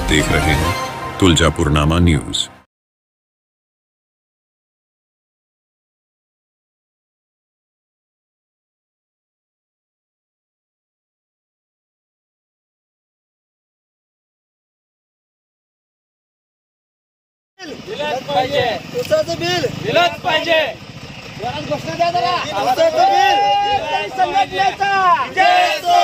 देख रहे हैं तुलजापुरनामा न्यूज। दिलंच पाहिजे, उसाचं बिल दिलंच पाहिजे। घोषणा द्या जरा, उसाचं बिल संघटनेचा जय असो,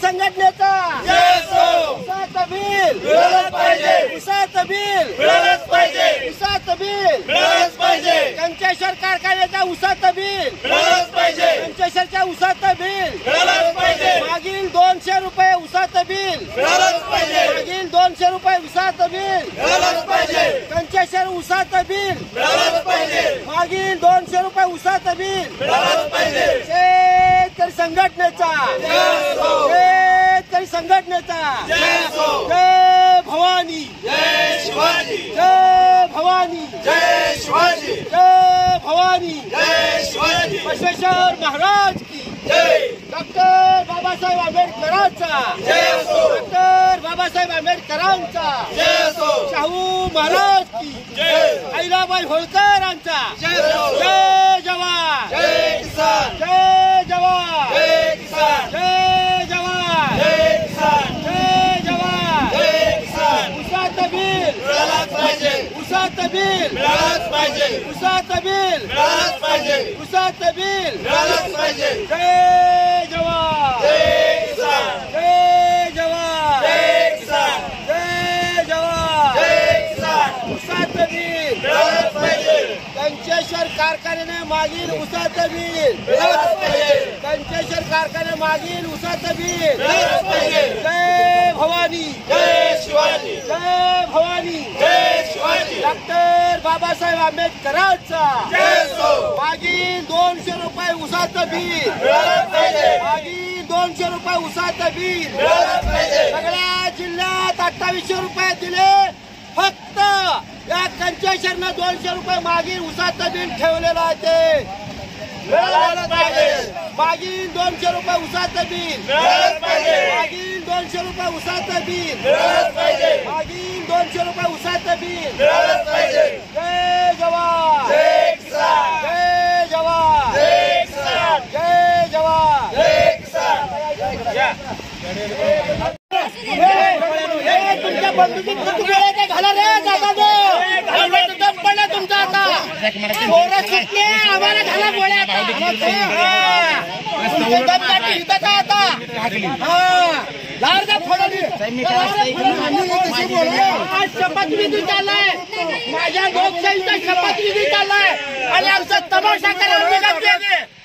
संघटनेचा जय असो। उसाचं बिल मिळालंच पाहिजे, उसाचं बिल मिळालंच पाहिजे, उसाचं बिल मिळालंच पाहिजे। कंचेश्वर कारखान्याच्या उसाचं बिल मिळालंच पाहिजे, कंचेश्वरच्या उसाचं बिल मिळालंच पाहिजे। मागील 200 रुपये उसाचं बिल मिळालंच पाहिजे, मागील 200 रुपये उसाचं बिल मिळालंच पाहिजे। कंचेश्वर उसाचं बिल मिळालंच पाहिजे, मागील 200 रुपये उसाचं बिल मिळालंच पाहिजे। शेतकरी संघटनेचा जय असो, शेतकरी संघटनेचा जय असो। जय भवानी, जय शिवाजी, जय भवानी, जय शिवाजी, जय भवानी, जय शिवाजी। बसवेश्वर महाराज की जय, डॉक्टर बाबासाहेब आंबेडकरांचा जय असो, डॉक्टर बाबासाहेब आंबेडकरांचा जय असो। शाहू महाराज की जय, अहिल्याबाई होळकरांचा जय असो। जय जवान, जय किसान, जय जवान, जय किसान, जय जवान, जय किसान, जय जवान, जय किसान। उसाचं बिल मिळालंच पाहिजे, उसाचं बिल मिळालंच पाहिजे, उसाचं बिल मिळालंच पाहिजे, उसाचं बिल मिळालंच पाहिजे। जय जवान, जय किसान, जय जवान, जय किसान, जय जवान, जय किसान। उसाचं बिल मिळालंच पाहिजे, कंचेश्वर कारखान्याने मागील उसाचं बिल मिळालंच पाहिजे, कंचेश्वर कारखान्याने मागील उसाचं बिल मिळालंच पाहिजे। जय भवानी, जय शिवाजी, जय भवानी, जय शिवाजी। डॉक्टर बाबासाहेब आंबेडकरांचा जय असो, मागील 200 रुपये उसाचं बिल मिळालंच पाहिजे, मागील 200 रुपये उसाचं बिल मिळालंच पाहिजे। सगळ्या जिल्ह्यात 2800 रुपये दिले, फक्त या कंचेश्वरनं 200 रुपये मागील उसाचं बिल ठेवलेलं आहे ते मिळालंच पाहिजे। मागील 200 रुपये उसाचं बिल मिळालंच पाहिजे, मागील 200 रुपये उसाचं बिल मिळालंच पाहिजे, मागील 200 रुपये उसाचं बिल मिळालंच पाहिजे। जय जवान, जय किसान, जय जवान, जय किसान, जय जवान, जय किसान। तुमच्या बंदुकीत गोळ्या घाला रे, जाता पडला तुमचा आता पोरं सुटले, आम्हाला घाला गोळ्या आता शपथविधी चाललाय, माझ्या लोकशाहीचा शपथविधी चाललाय आणि आमचा तमाशा करायला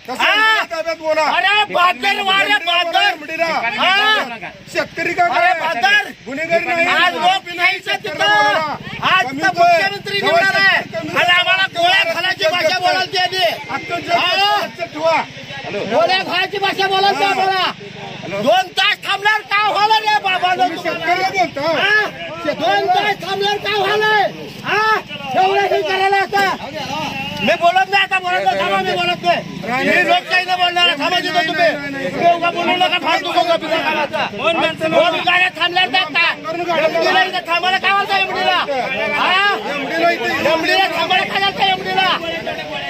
अरे बहादर वारे बहादर शेतकरी का बहादर गुन्हेगार नाही, आज लोकशाहीचं तिथं आज मुख्यमंत्री निवडणार आहे आणि आम्हाला गोळ्या घालायची भाषा बोलायची गोळ्या घालायची भाषा बोलायची आम्हाला। 2 तास थांबल्यावर काय व्हायला रे बाबा, 2 तास थांबल्यावर काय व्हायलाय एवढं करायला आता मी बोलत नाही, आता बोलत नाही, थांबा मी बोलत नाही, मी लोकशाहीनं बोलणार आहे, थांबा तिथं तुम्ही उगा बोलू नका, फालतू दोन गाड्या थांबल्यावर द्या थांबायला काय वाटतं एमडीला, एमडीला थांबायला काय वाटतं एमडीला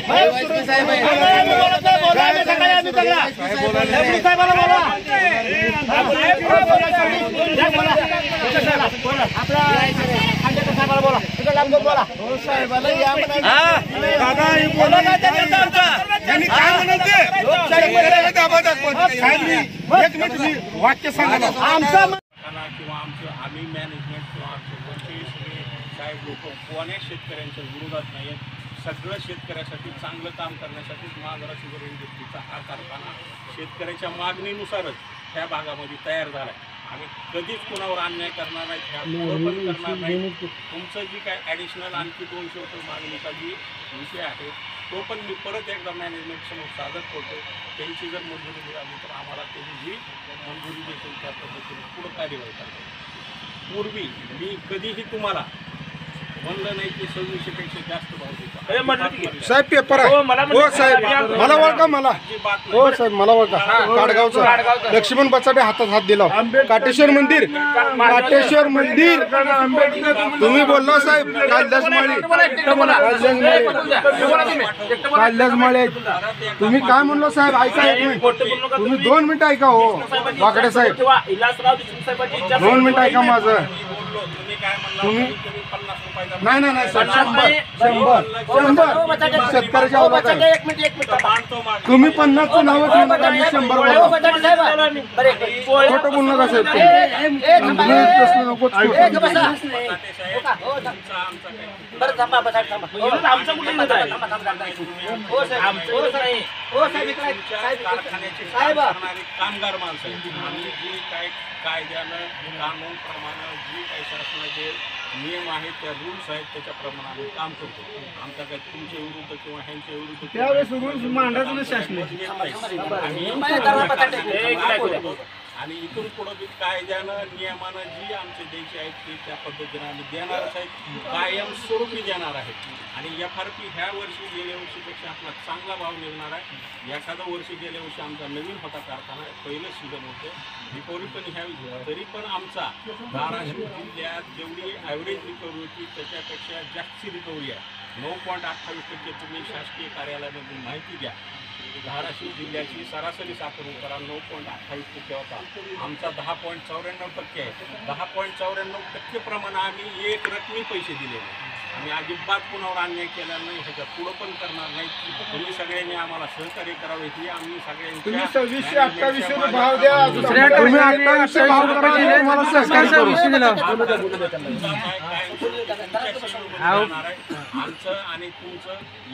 बोलत नाही, बोला आम्ही सकाळी आम्ही सगळा एमडी साहेबाला बोला आपला साहेबाला बोला तिकडे लांब बोला साहेबाला या बोला ना त्यांनी काय म्हणायचे वाक्य सांगा आमचा किंवा आमचं आम्ही मॅनेजमेंट किंवा आमचे कोणतेही सगळे साहेब लोक कोण्या शेतकऱ्यांच्या विरोधात नाही आहेत, सगळं शेतकऱ्यासाठी चांगलं काम करण्यासाठी महागरा शुगर इंडस्ट्रीचा हा कारखाना शेतकऱ्याच्या मागणीनुसारच ह्या भागामध्ये तयार झाला आहे। आम्ही कधीच कोणावर अन्याय करणार नाही, ह्या पण करणार नाही। तुमचं जी काय ॲडिशनल आणखी 200 रुपये मागणीचा जी विषय आहे तो पण मी परत एकदा मॅनेजमेंट समोर सादर करतो, त्यांची जर मंजुरी मिळाली तर आम्हाला त्यांनी जी मंजुरी देतील त्या पद्धतीने पुढं कार्यवाही करतो। पूर्वी मी कधीही तुम्हाला म्हणलं नाही की 2600 पेक्षा जास्त भाव हे म्हटलं की देतो. साहेब पेपर आहे. हो, मला हो साहेब मला ओळखा मला. अजिबात हो साहेब मला ओळखा. काडगावचा लक्ष्मण बचाटे हातात हात दिला. काटेश्वर मंदिर काटेश्वर मंदिर तुम्ही बोलला साहेब. कालिदास माळी कालिदास माळी तुम्ही काय म्हणलो साहेब ऐका एक मिनिट. तुम्ही 2 मिनिटं ऐका. हो वाकडे साहेब विलासराव देशमुख साहेबांची 2 मिनिटं ऐका माझं. तुम्ही काय म्हणला तुम्ही- कमीत कमी 50 रुपयाचा नाही साहेब 100 शेतकऱ्याच्या अवलाद आहे. एक मिनिट मानतो माग तुम्ही 50 नावं घेऊ नका. मी 100 बोला. खोटं बोलू नका साहेब. तुम्ही तसलं नकोच करू. आमचा कुठे विरोध आहे? आमचं विरोध नाही. कारखान्याचे काम करणारे कामगार माणसं आहेत. आम्ही जी काय कायद्यानं कानून प्रमाणे जी काही शासनाचे नियम आहेत त्या रूल्स आहेत त्याच्याप्रमाणे आम्ही काम करतो. आमचा काही तुमच्या विरुद्ध किंवा ह्यांच्या विरुद्ध त्यावेळेस रूल्स मांडायचं नाही शासनाने. आणि इथून पुढं बी कायद्यानं नियमानं जी आमचे द्यायची आहेत ती त्या पद्धतीनं आम्ही देणारच आहेत. कायमस्वरूपी देणार आहेत. आणि FRP ह्या वर्षी गेल्या वर्षीपेक्षा आपला चांगला भाव मिळणार आहे. एखादं वर्षी गेल्या वर्षी आमचा नवीन होता कारखाना पहिलं सीझन होतं रिकव्हरी पण ह्या तरी पण आमचा धाराशिव जिल्ह्यात जेवढी ॲव्हरेज रिकव्हरी होती त्याच्यापेक्षा जास्ती रिकव्हरी आहे. 9.28% तुम्ही शासकीय कार्यालयामधून माहिती घ्या. धाराशिव जिल्ह्याची सरासरी साखर उतारा 9.28% होता. आमचा 10.94% आहे. 10.94% प्रमाणे आम्ही एक रकमी पैसे दिलेले. आम्ही अजिबात कुणावर अन्याय केला नाही. ह्याच्या पुढं पण करणार नाही. तुम्ही सगळ्यांनी आम्हाला सहकार्य करावे ही आम्ही तुम्ही सगळ्यांच्या 2600-2800 भाव द्या. तुम्ही 2800 भाव करा. तुम्हाला सहकार्य आमचं आणि तुमचं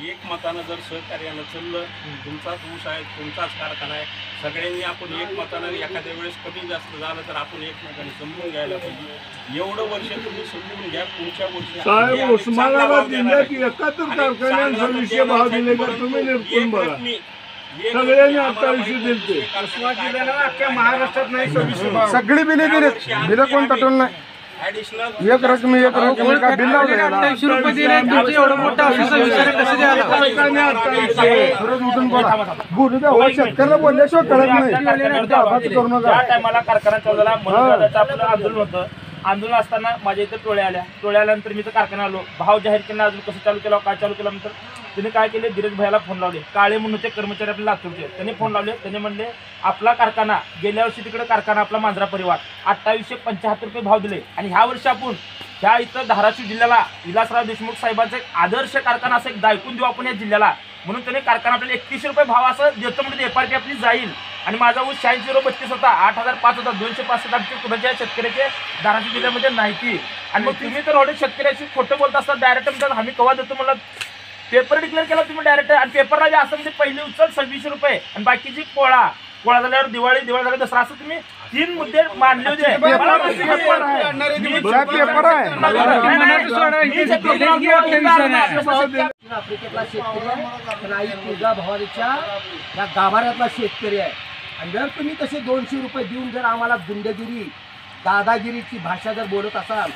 एक मतानं जर सहकार्यानं चाललं. तुमचाच ऊस आहे तुमचाच कारखाना आहे. सगळ्यांनी आपण एक मतानं एखाद्या वेळेस कमी जास्त झालं तर आपण एकमेकांनी समजून घ्यायला पाहिजे. एवढं वर्ष तुम्ही समजून घ्या. पुढच्या वर्षी उस्मानाबाद जिल्ह्यात 71 कारखान्यात 2600 भाव दिले का तुम्ही निरपून बघा. सगळ्यांनी 2800 दिले. उस्मानाबाद जिल्ह्याला अख्ख्या महाराष्ट्रात नाही 2600 भाव. सगळी बिले दिले. बिलं कोण तटवलं नाही. एक रकमी काय बिल लावलं. 2800 रुपये दिले. एवढं मोठं ऑफिसर विचार कसं द्यायला? उठून बोला. बोलू द्या. हो शेतकऱ्याला बोलल्याशिवाय कळत नाही. करू नका. ज्या टायमाला कारखाना चालू झाला मनोदाचं आपलं आंदोलन होतं. आंदोलन असताना माझ्या इथे टोळ्या आल्यानंतर मी तर कारखाना आलो. भाव जाहीर केला. अजून कसं चालू केला काय चालू केल्यानंतर त्यांनी काय केले धीरज भाईला फोन लावले. काळे म्हणून होते कर्मचारी आपले लातूरचे. त्यांनी फोन लावले. त्यांनी म्हणले आपला कारखाना गेल्या वर्षी तिकडे कारखाना आपला मांजरा परिवार 2875 रुपये भाव दिले. आणि ह्या वर्षी आपण ह्या इथं धाराशिव जिल्ह्याला विलासराव देशमुख साहेबांचा एक आदर्श कारखाना असं एक दायकून देऊ आपण या जिल्ह्याला. म्हणून त्यांनी कारखाना आपल्याला 3100 रुपये भाव असं देतो म्हणजे FRP आपली जाईल. आणि माझा ऊस 86.32 होता. 8005 होता. 265 आमचे कुणाच्या शेतकऱ्याचे धाराशिव जिल्ह्यामध्ये नाही. आणि मग तुम्ही तर एवढे शेतकऱ्याशी खोटं बोलत असतात. डायरेक्ट म्हणतात आम्ही कवा देतो मला पेपर डिक्लेअर केला तुम्ही डायरेक्ट. आणि पेपरला जे असं म्हणजे पहिली उचल 2600 रुपये आणि बाकीची पोळा झाल्यावर दिवाळी झाल्यावर दसरा असं तुम्ही 3 मुद्दे मांडले होते. आफ्रिकेतला शेतकरी आहे. पण आई तुळजा भवानीच्या या गाभाऱ्यातला शेतकरी आहे. आणि जर तुम्ही तसे 200 रुपये देऊन जर आम्हाला गुंडगिरी दादागिरीची भाषा जर बोलत असाल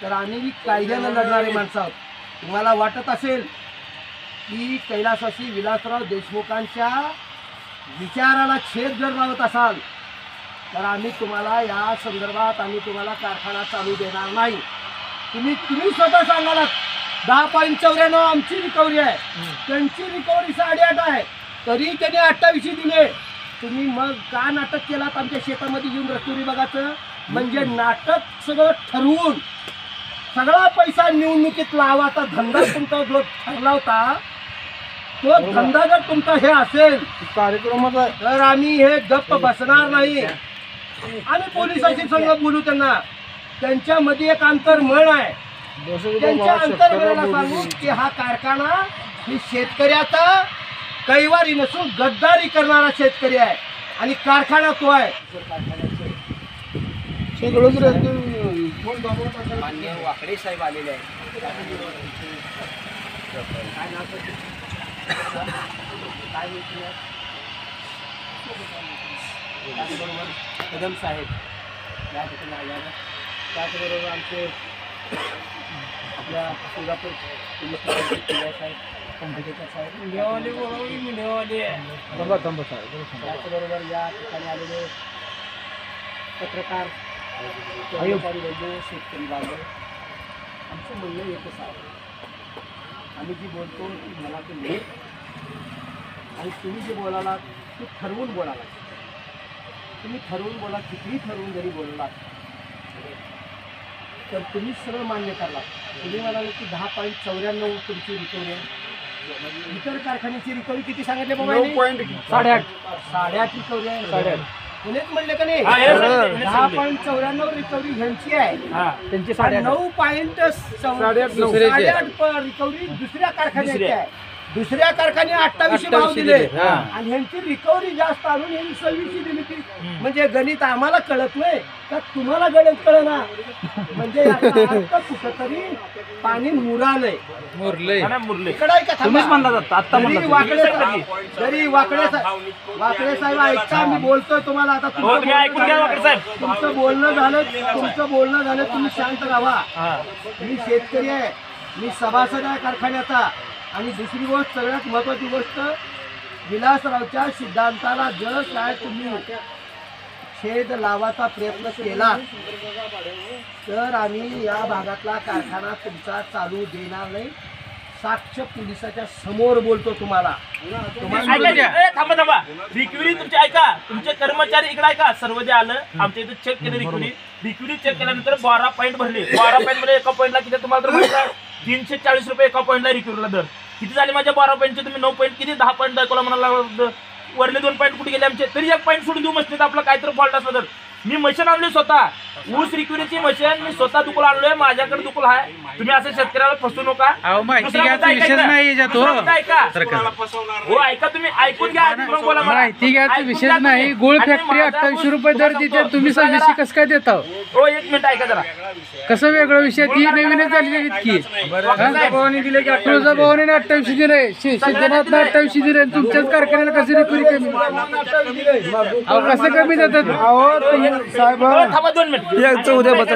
तर आम्ही कायद्यानं लढणारे माणसं आहोत. तुम्हाला वाटत असेल की कैलासवासी विलासराव देशमुखांच्या विचाराला छेद जर लावत असाल तर आम्ही तुम्हाला या संदर्भात आम्ही तुम्हाला कारखाना चालू देणार नाही. तुम्ही स्वतः सांगालात 10.94 आमची रिकव्हरी आहे. त्यांची रिकव्हरी 8.5 आहे. तरी त्यांनी 28 दिले. तुम्ही मग का नाटक केलात आमच्या शेतामध्ये येऊन रस्तुरी बघायचं. म्हणजे नाटक सगळं ठरवून सगळा पैसा निवडणुकीत लावाचा धंदा तुमचा जो ठरला होता तो धंदा जर तुमचा हे असेल कार्यक्रमाचा तर आम्ही हे गप्प बसणार नाही. आम्ही पोलिसांशी संग बोलू. त्यांच्यामध्ये एक अंतर्मन आहे. त्यांच्या अंतर्मनाला सांगू की हा कारखाना ही शेतकऱ्याचा कैवारी नसून गद्दारी करणारा शेतकरी आहे. आणि कारखाना तो आहे. मान्य वाकडे साहेब आलेले आहेत. त्याचबरोबर कदम साहेब या ठिकाणी आल्यानं त्याचबरोबर आमचे आपल्या सोलापूर पोलीस स्टेशनचे साहेब कंपनीचे साहेब त्याचबरोबर या ठिकाणी आलेले पत्रकार कर्मचारी वर्ग शेतकरी बांधव आमचं म्हणणं एकच आहे आम्ही जी बोलतो ती मनातून नाही आणि तुम्ही जे बोलालात ते ठरवून बोलालात तुम्ही ठरवून बोला कितीही ठरवून जरी बोललात तर तुम्ही सरळ मान्य करलात तुम्ही म्हणाले की 10.94 तुमची रिकव्हरी आहे इतर कारखान्याची रिकव्हरी किती सांगितले बाबा 8.5 रिकव्हरी आहे 8.5 पुणेच म्हणले का नाही 10.94 रिकव्हरी ह्यांची आहे त्यांची 9.8 रिकव्हरी दुसऱ्या कारखान्याची आहे दुसऱ्या कारखाने 28 भाव दिले आणि ह्यांची रिकव्हरी जास्त आणून यांनी 26 दिली ती म्हणजे गणित आम्हाला कळत नाही का तुम्हाला गणित कळना म्हणजे कुठंतरी पाणी मुरालंय जरी वाकडे साहेब ऐका मी बोलतोय तुम्हाला आता तुमचं बोलणं झालं तुम्ही शांत राहा मी शेतकरी आहे मी सभासद आहे कारखान्याचा आणि दुसरी गोष्ट सगळ्यात महत्त्वाची गोष्ट विलासरावच्या सिद्धांताला जर काय तुम्ही छेद लावायचा प्रयत्न केला तर आम्ही या भागातला कारखाना तुमचा चालू देणार नाही साक्ष पोलिसाच्या समोर बोलतो तुम्हाला थांबा रिक्युरी तुमची ऐका तुमचे कर्मचारी इकडे ऐका सर्व जे आलं आमच्या इथे चेक केलं रिक्युरी चेक केल्यानंतर 12 पॉईंट भरले 12 पॉईंट मध्ये एका पॉईंटला किती तुम्हाला तर 340 रुपये एका पॉईंटला रिक्युरीला दर किती झाले माझ्या 12 पॉईंटचे तुम्ही 9 पॉईंट किती 10 पॉईंट दाखवला म्हणाला वरले 2 पॉईंट कुठे गेले आमचे तरी 1 पॉईंट सोडून देऊ मशीन आपलं काहीतरी फॉल्ट असलं तर मी मशीन आणली स्वतः ऊस रिक्युरीची मशीन मी स्वतः दुकान आणलोय माझ्याकडे दुकान आहे तुम्ही असं शेतकऱ्याला फसवू नका ऐका तुम्ही ऐकून घ्या माहिती घ्यायचा विषय नाही गोळ फॅक्टरी 28 रुपये दर देते तुम्ही 26 कसं काय देता हो 1 मिनिट ऐका जरा कसं वेगळं विषय ती नवीनच झालेली इतकी तुळजाभवानी 28 दिले सिद्धनाथला 28 दिले तुमच्याच कारखान्याला कसं रिक्युरी कमी कसं कमी देतात साहेब थांबा 2 मिनिट उद्या बघा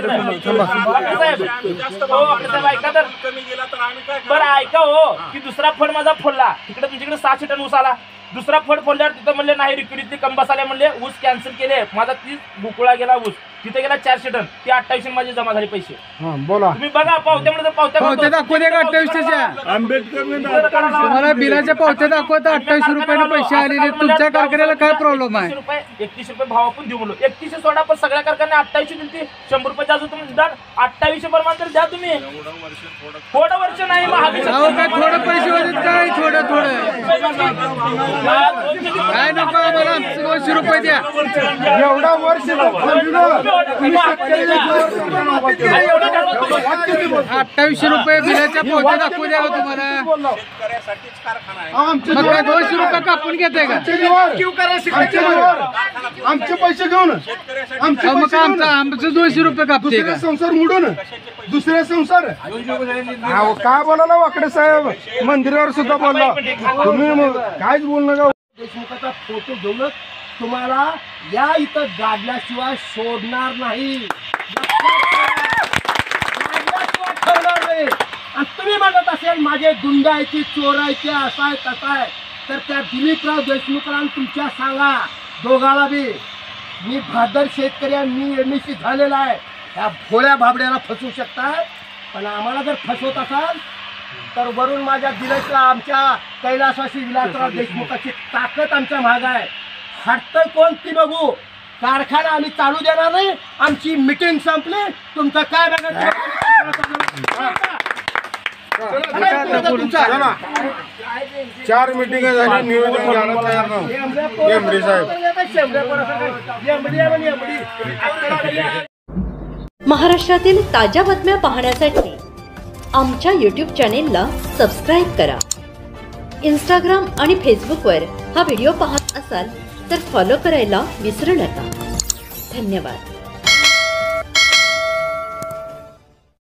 बरं ऐका हो की दुसरा फड माझा फोडला तिकडे तुमच्याकडे 600 टन ऊस आला दुसरा फड फोडल्यावर तिथं म्हणले नाही रिक्युरीतली कम बसाले म्हणले ऊस कॅन्सल केले माझा 30 बुकुळा गेला ऊस तिथे गेला 400 टन ते 28 माझे जमा झाले पैसे बोला तुम्ही बघा पावत्यामध्ये पावत्या दाखवू दे 28 आंबेडकर तुम्हाला बिलाच्या पावत्या दाखवता 28 रुपयाने पैसे आलेले तुमच्या कारखान्याला काय प्रॉब्लेम आहे 31 रुपये भाव आपण देऊ म्हणलो 31 सोडा पण सगळ्या कारखान्या 28 दिलते 100 रुपये जास्त तुम्ही द्या 28 प्रमाण तर द्या तुम्ही थोडं वर्ष नाही काय थोडं पैसे होते काय थोडं काय नको आम्हाला 200 रुपये द्या एवढा वर्ष 28 रुपये बिलाच्या पावत्या दाखवू द्या तुम्हाला मग 200 रुपये कापून घेताय का आमचे पैसे घेऊन मग आमचं 200 रुपये कापते का संसार मोडून दुसरे संसार काय बोलायला वाकडे साहेब मंदिरावर सुद्धा बोलला तुम्ही काहीच बोल नका देशमुखाचा फोटो घेऊनच तुम्हाला या इथं गाडल्याशिवाय सोडणार नाही आणि तुम्ही म्हणत असेल माझे गुंडायची चोरायचे असा आहे तसा आहे तर त्या दिलीपराव देशमुखला तुमच्या सांगा दोघाला बी मी भादर शेतकरी आहे मी MSc झालेला आहे ह्या भोळ्या भाबड्याला फसवू शकतात पण आम्हाला जर फसवत असाल तर वरून माझ्या दिलेच्या आमच्या कैलासवासी विलासराव देशमुखाची ताकद आमच्या माग आहे हटतंय कोण ती बघू कारखाना आम्ही चालू देणार नाही आमची मिटिंग संपली तुमचं काय बघा 4 मिटिंग झाली निवेदन घ्यायला तयार नव्हते साहेब महाराष्ट्रातील ताज्या बातम्या पाहण्यासाठी आमच्या YouTube चॅनेलला सबस्क्राईब करा इंस्टाग्राम आणि फेसबुकवर हा व्हिडिओ पाहत असाल तर फॉलो करायला विसरू नका धन्यवाद.